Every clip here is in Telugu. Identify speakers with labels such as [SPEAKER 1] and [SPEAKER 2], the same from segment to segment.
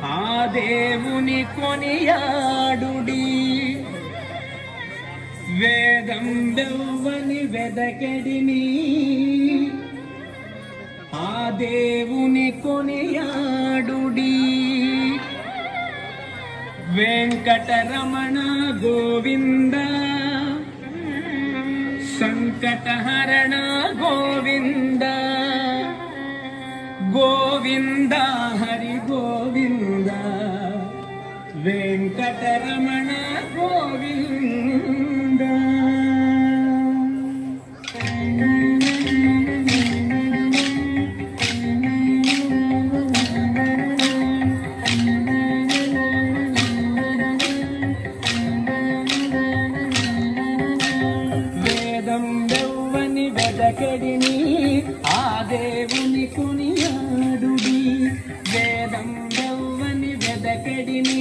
[SPEAKER 1] ఆ దేవుని కొనియాడుడి వేదం వెవ్వని వెదకెడిని ఆ దేవుని కొనియాడుడి వెంకటరమణ గోవింద సంకటహరణ గోవింద గోవింద హరి గోవింద వెంకటరమణ గోవింద వేదం వెవ్వని వెదకెడిని ఆ దేవుని కొనియాడుడి వేదం వెవ్వని వెదకెడిని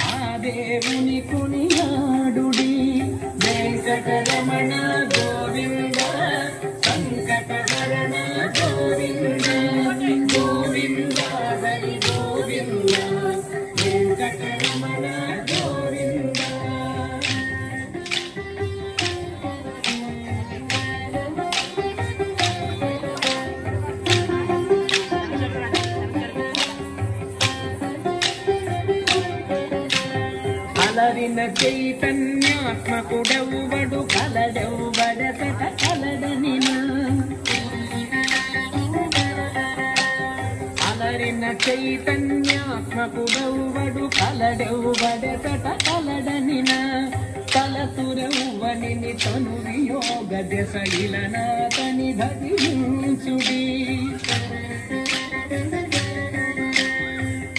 [SPEAKER 1] ఆ దేవుని కొనియాడుడి వెంకటరమణ గోవింద సంకటహరణ గోవింద గోవింద హరి గోవింద వెంకటరమణ గోవింద అలరిన చైతన్యాత్మకుడెవ్వడు కలడెవ్వడతట కలడనినా అలరిన చైతన్యాత్మకుడెవ్వడు కలడెవ్వడతట కలడనినా తలతురెవ్వని తను వియోగ దశయిలనాతని భజించుడి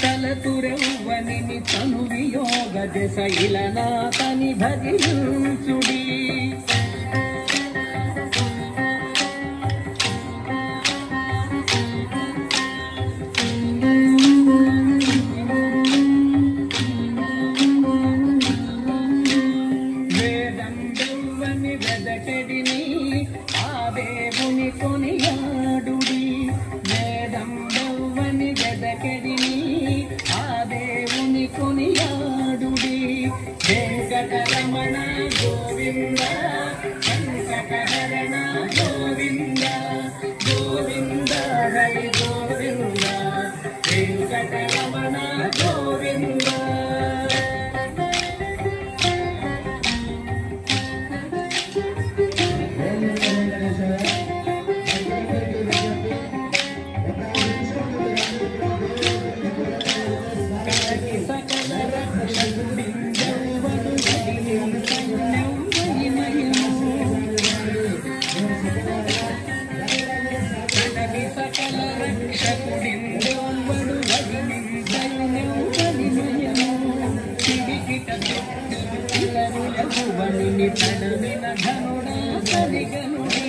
[SPEAKER 1] తలతురెవ్వని తను వియోగ దశయిలనాతని భజించుడి వేదం వెవ్వని వెదకెడిని ఆ దేవుని కొనియాడుడి వేదం వెవ్వని వెదకెడిని ఆ దేవుని కొనియాడుడి వెంకటరమణ గోవింద సంకటహరణ గోవింద గోవింద హరి గోవింద వెంకటరమణ గోవింద సకల రక్షకుడిందెవ్వడు కడలి సకల రక్షకుడిందెవ్వడు వడినిందైనెవ్వడిమయము పిడికిట పిల్లరులెవ్వడిని తడవిన ధనుడా సరిగనుడి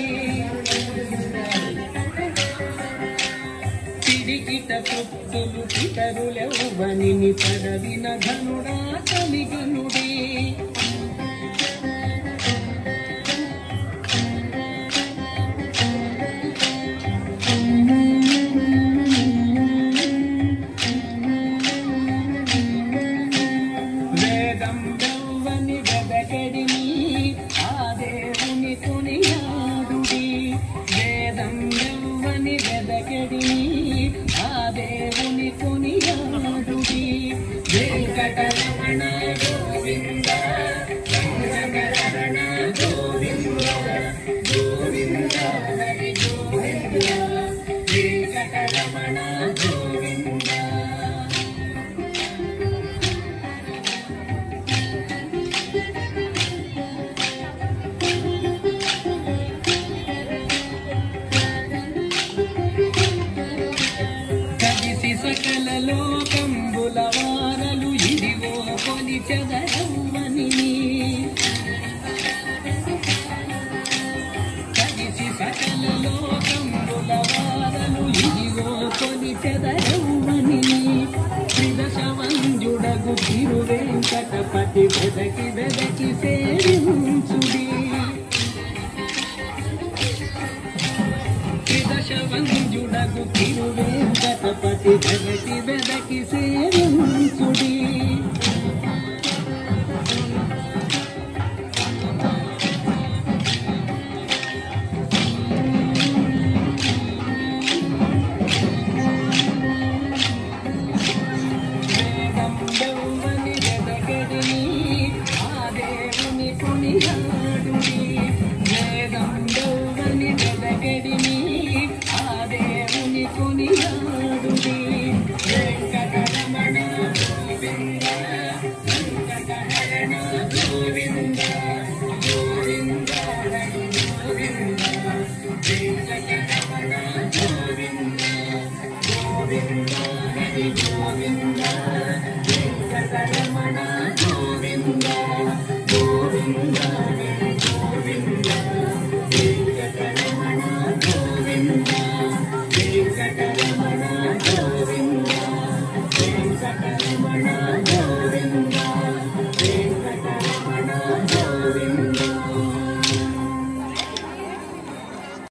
[SPEAKER 1] పిడికిట తృప్తులు పితరులెవ్వనిని తడవిన ధనుడా కలిగనుడి వేదం వెవ్వని వెదకెడిని ఆ దేవుని కొనియాడుడి వేదం వెవ్వని వెదకెడిని ఆ దేవుని కొనియాడుడి వెంకటరమణ గోవింద సంకటహరణ గోవింద గోవింద హరి గోవింద వెంకటరమణ గోవింద సకల లోకంబుల వారలు ఇదిగో కొలిచెదరవ్వని కలిసి సకల లోకంబుల వారలు ఇదిగో కొలిచెదరవ్వని త్రిదశవంజుడగు తిరువేంకటపతి వెదకి వెదకి సేవించుడి త్రిదశవంజుడగు తిరువేంకటపతి వెదకి వెదకి సేవించుడి గోవింద వెంకటరమణ